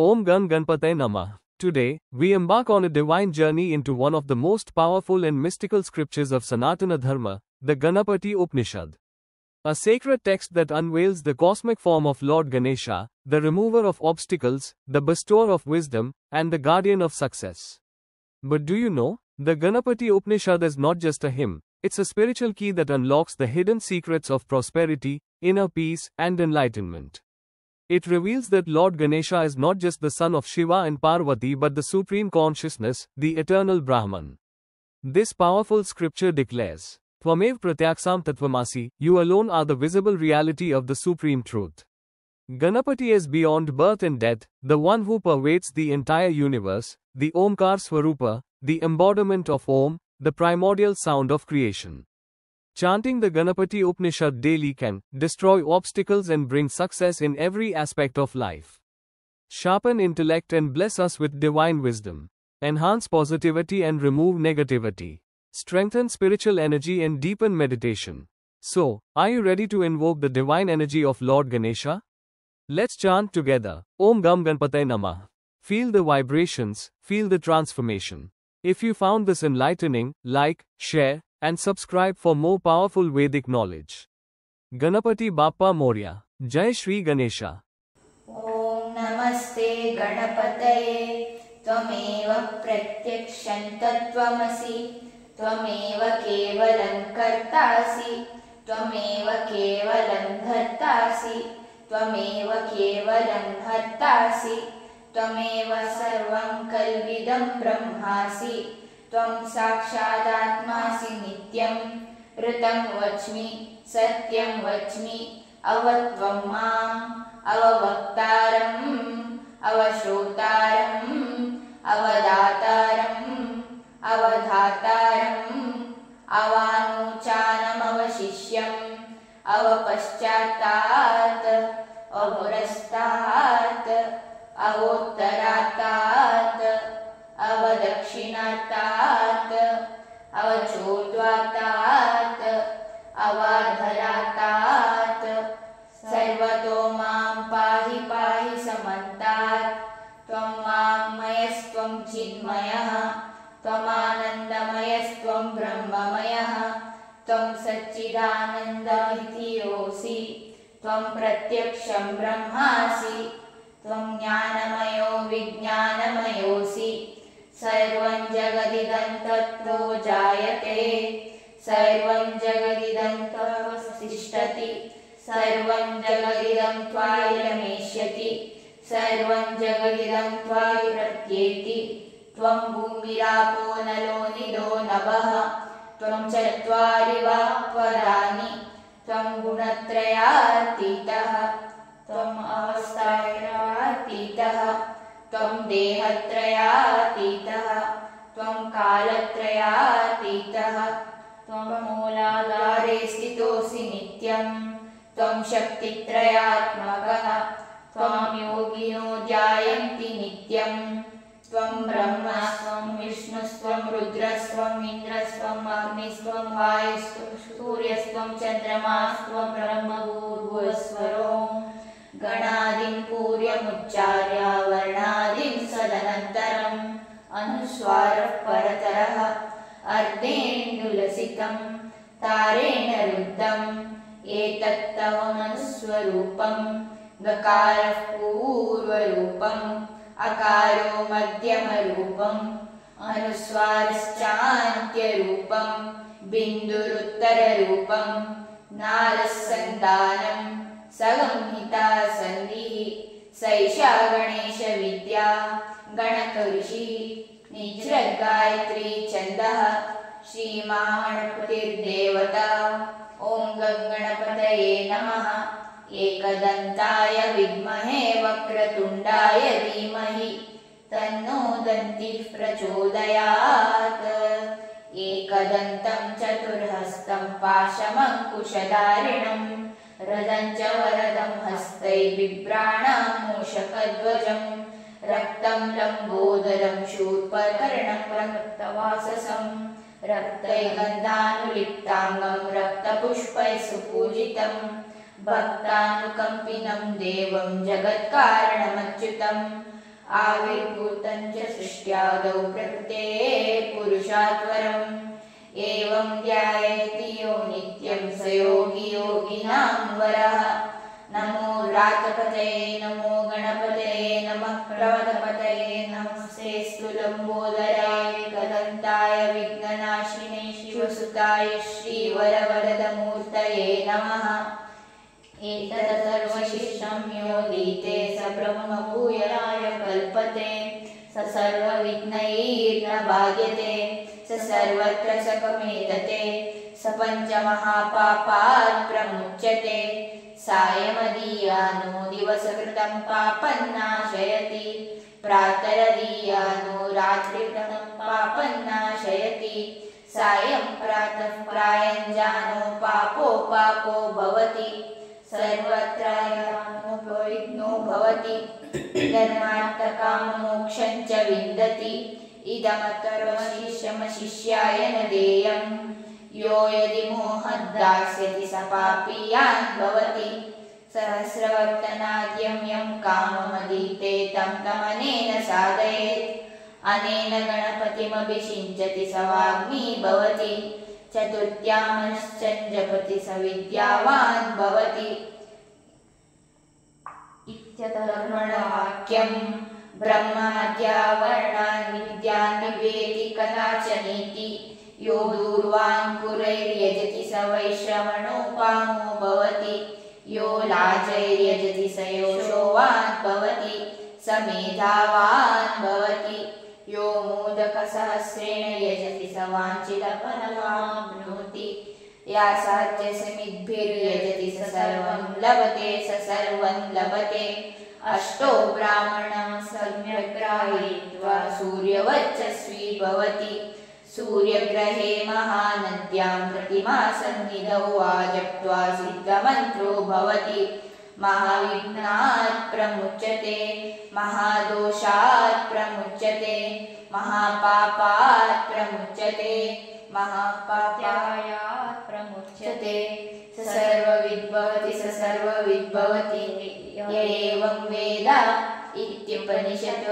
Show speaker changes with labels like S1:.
S1: Om Gan Ganpate Namah. Today, we embark on a divine journey into one of the most powerful and mystical scriptures of Sanatana Dharma, the Ganapati Upanishad. A sacred text that unveils the cosmic form of Lord Ganesha, the remover of obstacles, the bestower of wisdom, and the guardian of success. But do you know, the Ganapati Upanishad is not just a hymn, it's a spiritual key that unlocks the hidden secrets of prosperity, inner peace, and enlightenment. It reveals that Lord Ganesha is not just the son of Shiva and Parvati but the supreme consciousness, the eternal Brahman. This powerful scripture declares, Twamev Pratyaksam Tattvamasi, you alone are the visible reality of the supreme truth. Ganapati is beyond birth and death, the one who pervades the entire universe, the Omkar Swarupa, the embodiment of Om, the primordial sound of creation. Chanting the Ganapati Upanishad daily can destroy obstacles and bring success in every aspect of life. Sharpen intellect and bless us with divine wisdom. Enhance positivity and remove negativity. Strengthen spiritual energy and deepen meditation. So, are you ready to invoke the divine energy of Lord Ganesha? Let's chant together. Om Gam Ganpate Namah. Feel the vibrations, feel the transformation. If you found this enlightening, like, share, and subscribe for more powerful Vedic knowledge. Ganapati Bappa Moria. Jai Shri Ganesha.
S2: Om Namaste Ganapataye. Tvameva Pratyaksham Tattvamasi. Tvameva Kevalam Kartasi. Tvameva Kevalam Dhartasi. Tvameva Kevalam Hartasi. Tvameva Sarvam Kalvidam Brahmasi. त्वं साक्षादात्मासि नित्यं ऋतं वच्मि सत्यं वच्मि अवत्वं माम् अववक्तारम् अवश्रोतारम् अवदातारम् अवधातारम् अवानुचानमवशिष्यम् अवपश्चात्तात् अपुरस्तात् अवोत्तरात्तात् अवदक्षिणात्तात् अवचोद्वात्तात् अवाधरात्तात् सर्वतो मां पाहि पाहि समन्तात् त्वं वाङ्मयस्त्वं चिन्मयः त्वमानन्दमयस्त्वं ब्रह्ममयः त्वं सच्चिदानन्दमितिरोऽसि त्वं प्रत्यक्षं ब्रह्मासि त्वं ज्ञानमयो विज्ञानमयोऽसि सर्वं जगदिदं तत्त्वो जायते सर्वं जगदिदं त्ववतिष्ठति सर्वं जगदिदं त्वायमेष्यति सर्वं जगदिदं त्वायि प्रत्येति त्वं भूमिरापो नलो निदो नभः त्वं चत्वारि वाक्पदानि त्वं गुणत्रयातीतः त्वम् अवस्थात्रयातीतः त्वं देहत्रयातीतः त्वं कालत्रयातीतः त्वं मूलाधारे स्थितोऽसि नित्यं त्वं शक्तित्रयात्मकः त्वं योगिनो ध्यायन्ति नित्यं त्वं ब्रह्मस्त्वं विष्णुस्त्वं रुद्रस्त्वं इन्द्रस्त्वं अग्निस्त्वं वायुस्त्वं सूर्यस्त्वं चन्द्रमास्त्वं ब्रह्मभूर्भुवस्वरो गणादिं पूर्यमुच्चार्य वर्णादिं सदनन्तरम् अनुस्वारः परतरः अर्धेन्दुलसितं तारेण रुद्धम् एतत्तव मनुस्वरूपं गकारः पूर्वरूपम् अकारो मध्यमरूपम् अनुस्वारश्चान्त्यरूपं बिन्दुरुत्तररूपं नादस्सन्धानं संहिता सन्धिः सैषा गणेशविद्या गणकऋषिः निज्रद्गायत्री छन्दः श्रीमहागणपतिर्देवता ॐ गङ्गणपतये नमः एकदन्ताय विद्महे वक्रतुण्डाय धीमहि तन्नो दन्तिः प्रचोदयात् एकदन्तं चतुर्हस्तं पाशमङ्कुशधारिणं रदं च वरदं हस्तैः बिभ्राणं मूषकध्वजं रक्तं लम्बोदरं शूर्पकर्णं रक्तवाससं रक्तैर्गन्धानुलिप्ताङ्गं रक्तपुष्पैः सुपूजितं भक्तानुकम्पिनं देवं जगत्कारणमच्युतं आविर्भूतं च सृष्ट्यादौ प्रकृतेः पुरुषात् परम् एवं ध्यायति यो नित्यं स योगी योगिनां वरः नमो रातपतये नमो गणपतये नमः प्रमथपतये नमस्तेऽस्तु लम्बोदराय एकदन्ताय विघ्ननाशिने शिवसुताय श्रीवरवरदमूर्तये नमः एतदर्थर्वशिष्टं योगीते स ब्रह्मभूयाय कल्पते स सर्वविघ्नैर्न बाध्यते स सर्वत्र सकमेतते स पञ्चमहापापात् प्रमुच्यते सायमदीयानो दिवसकृतं पापन्नाशयति प्रातरदीयानो रात्रिकृतं पापन्नाशयति सायं प्रातः प्रायञ्जानो पापो भवति सर्वत्र विघ्नो भवति धर्मार्थकाममोक्षं च विन्दति इदमतर्वशिष्यमशिष्याय न देयम् यो यदि मोहद्दास्यति स पापीयान् भवति सहस्रवर्तनाद्यं यं काममधीते तं तमनेन साधयेत् अनेन गणपतिमभिषिञ्चति स वाग्मी भवति चतुर्थ्यामनश्चं जपति स विद्यावान् भवति इत्यतर्मणवाक्यं ब्रह्माद्यावर्णान् विद्यान् विवेति कदाचनेति यो दूर्वाङ्कुरैर्यजति स वैश्रवणोपामो भवति यो लाजैर्यजति स योषोवान् भवति स मेधावान् भवति यो मोदकसहस्रेण यजति स वाञ्छितफलमाप्नोति या साध्यसमिद्भिर्यजति स सर्वं लभते अष्टो ब्राह्मणं सम्यक् ग्राहयित्वा सूर्यवर्चस्वी भवति सूर्यग्रहे महानद्यां प्रतिमासन्निधौ आजप्त्वा सिद्धमन्त्रो भवति महाविघ्नात् प्रमुच्यते महादोषात् प्रमुच्यते महापापात् प्रमुच्यते महापापायात् प्रमुच्यते स सर्वविद्भवति य एवं वेद इत्युपनिषत्।